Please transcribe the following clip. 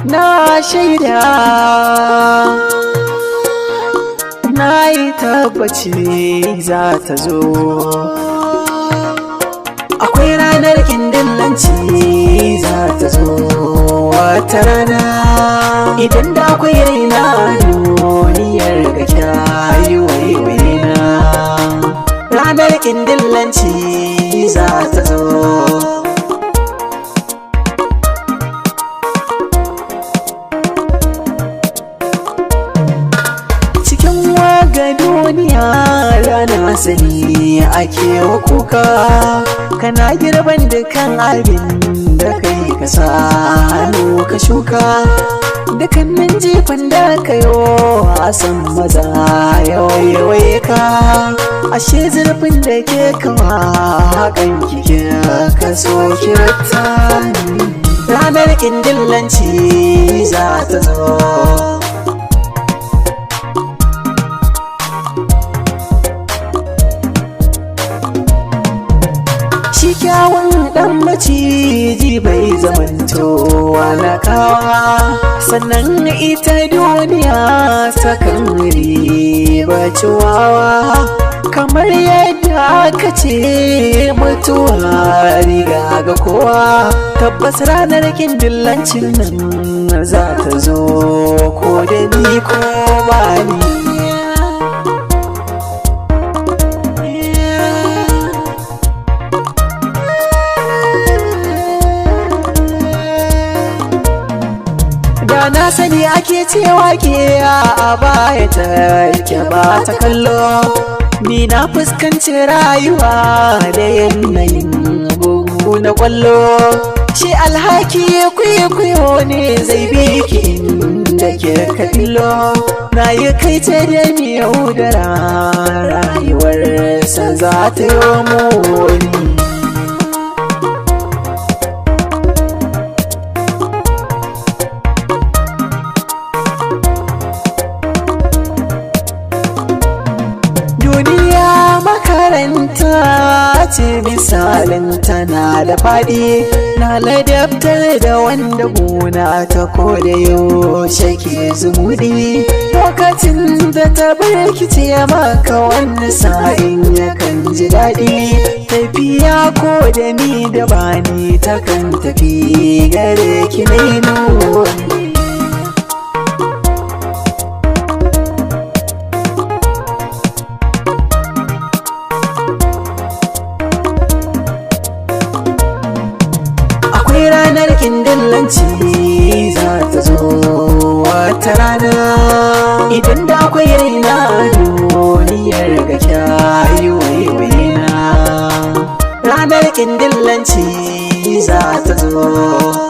na shaida na yi tabbaci za ta zo. Akwai ranar kindillanci za ta zo wata rana, idan da akwai raina duniyar ga kyayi waiwaina. Ranar kindillanci za ta zo. Ga duniya rana sani ake wa kuka, kana girban dukan abin da kai ka sa hannu ka shuka. Dukannin jifan da ka yo a san maza yawaye ka, ashe zurfin da ke kawa hakan kike ka so kirta. Ranar kindillanci za ta zo. Shi kyawun ɗan maciji bai zamantowa na kawa, sannan ita duniya takan riba ciwawa. Kamar yadda aka ce mutuwa riga ga kowa, tabbas ranar kindillancin nan za ta zo ko da ni ko ba ni. Da na sani ake cewa ke a baya take ba ta kallo, ni na fuskanci rayuwa da yanayin bugu na kwallo. Shi alhaki kwaikwayo ne zai bi ki inda ke kallo, na yi kai ta da miyau da rayuwarsa za ta yi muni. Duniya makaranta ce, misalin tana da faɗi, na ladabtar da wanda gona ta koda yaushe ke zumuɗi. Lokacin da ta barkice maka wani sa'in yakan ji daɗi, tafiya ko da ni da bani takan tafi gare ki nuni. Ranar kindillanci za ta zo wata rana, idan da akwai raina duniyar ga kyayi waiwaina. Ranar kindillanci za ta zo.